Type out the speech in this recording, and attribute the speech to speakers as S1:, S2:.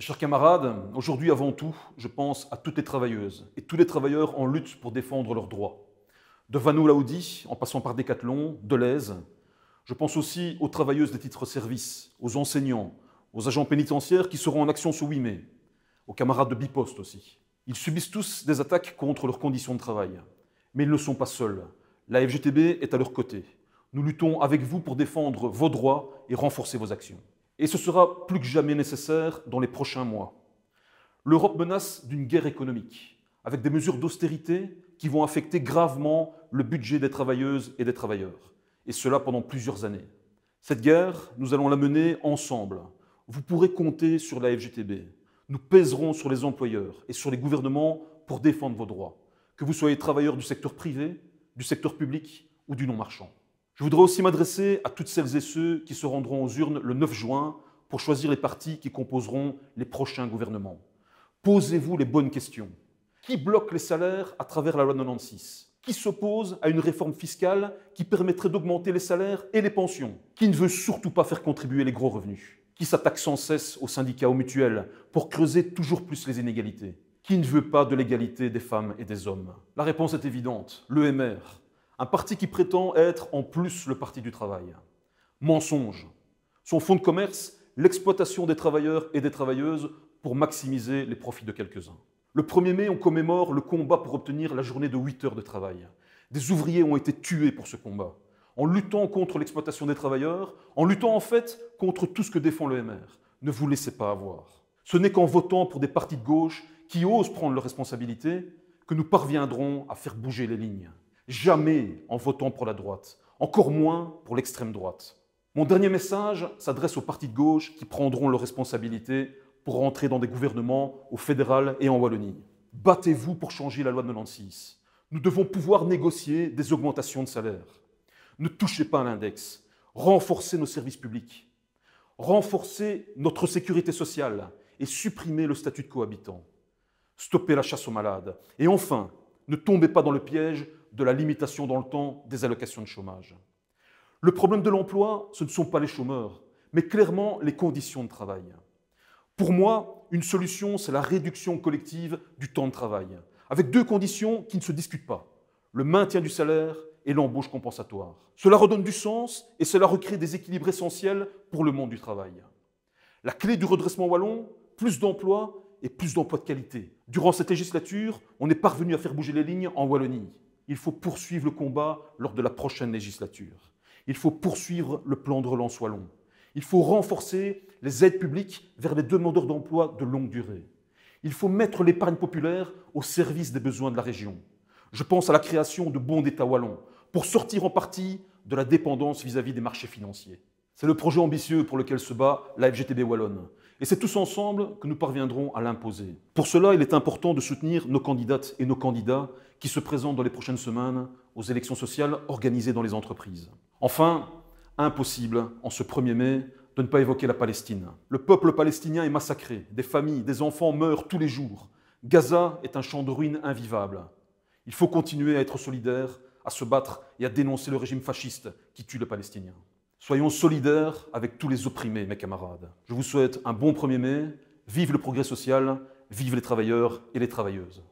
S1: Chers camarades, aujourd'hui avant tout, je pense à toutes les travailleuses et tous les travailleurs en lutte pour défendre leurs droits. De Vanou Audi, en passant par Decathlon, Deleuze. Je pense aussi aux travailleuses des titres-service, aux enseignants, aux agents pénitentiaires qui seront en action ce 8 mai, aux camarades de Bipost aussi. Ils subissent tous des attaques contre leurs conditions de travail. Mais ils ne sont pas seuls. La FGTB est à leur côté. Nous luttons avec vous pour défendre vos droits et renforcer vos actions. Et ce sera plus que jamais nécessaire dans les prochains mois. L'Europe menace d'une guerre économique, avec des mesures d'austérité qui vont affecter gravement le budget des travailleuses et des travailleurs, et cela pendant plusieurs années. Cette guerre, nous allons la mener ensemble. Vous pourrez compter sur la FGTB. Nous pèserons sur les employeurs et sur les gouvernements pour défendre vos droits, que vous soyez travailleurs du secteur privé, du secteur public ou du non-marchand. Je voudrais aussi m'adresser à toutes celles et ceux qui se rendront aux urnes le 9 juin pour choisir les partis qui composeront les prochains gouvernements. Posez-vous les bonnes questions. Qui bloque les salaires à travers la loi 96 ? Qui s'oppose à une réforme fiscale qui permettrait d'augmenter les salaires et les pensions ? Qui ne veut surtout pas faire contribuer les gros revenus ? Qui s'attaque sans cesse aux syndicats, aux mutuelles, pour creuser toujours plus les inégalités ? Qui ne veut pas de l'égalité des femmes et des hommes ? La réponse est évidente, l'EMR. Un parti qui prétend être en plus le parti du travail. Mensonge. Son fonds de commerce, l'exploitation des travailleurs et des travailleuses pour maximiser les profits de quelques-uns. Le 1er mai, on commémore le combat pour obtenir la journée de 8 heures de travail. Des ouvriers ont été tués pour ce combat, en luttant contre l'exploitation des travailleurs, en luttant en fait contre tout ce que défend l'EMR. Ne vous laissez pas avoir. Ce n'est qu'en votant pour des partis de gauche qui osent prendre leurs responsabilités que nous parviendrons à faire bouger les lignes. Jamais en votant pour la droite, encore moins pour l'extrême droite. Mon dernier message s'adresse aux partis de gauche qui prendront leurs responsabilités pour rentrer dans des gouvernements au fédéral et en Wallonie. Battez-vous pour changer la loi de 96. Nous devons pouvoir négocier des augmentations de salaire. Ne touchez pas à l'index. Renforcez nos services publics. Renforcez notre sécurité sociale et supprimez le statut de cohabitant. Stoppez la chasse aux malades. Et enfin, ne tombez pas dans le piège de la limitation dans le temps des allocations de chômage. Le problème de l'emploi, ce ne sont pas les chômeurs, mais clairement les conditions de travail. Pour moi, une solution, c'est la réduction collective du temps de travail, avec deux conditions qui ne se discutent pas, le maintien du salaire et l'embauche compensatoire. Cela redonne du sens et cela recrée des équilibres essentiels pour le monde du travail. La clé du redressement wallon, plus d'emplois et plus d'emplois de qualité. Durant cette législature, on est parvenu à faire bouger les lignes en Wallonie. Il faut poursuivre le combat lors de la prochaine législature. Il faut poursuivre le plan de relance wallon. Il faut renforcer les aides publiques vers les demandeurs d'emploi de longue durée. Il faut mettre l'épargne populaire au service des besoins de la région. Je pense à la création de bons d'État wallons pour sortir en partie de la dépendance vis-à-vis des marchés financiers. C'est le projet ambitieux pour lequel se bat la FGTB wallonne. Et c'est tous ensemble que nous parviendrons à l'imposer. Pour cela, il est important de soutenir nos candidates et nos candidats qui se présentent dans les prochaines semaines aux élections sociales organisées dans les entreprises. Enfin, impossible, en ce 1er mai, de ne pas évoquer la Palestine. Le peuple palestinien est massacré, des familles, des enfants meurent tous les jours. Gaza est un champ de ruines invivable. Il faut continuer à être solidaires, à se battre et à dénoncer le régime fasciste qui tue les Palestiniens. Soyons solidaires avec tous les opprimés, mes camarades. Je vous souhaite un bon 1er mai, vive le progrès social, vive les travailleurs et les travailleuses.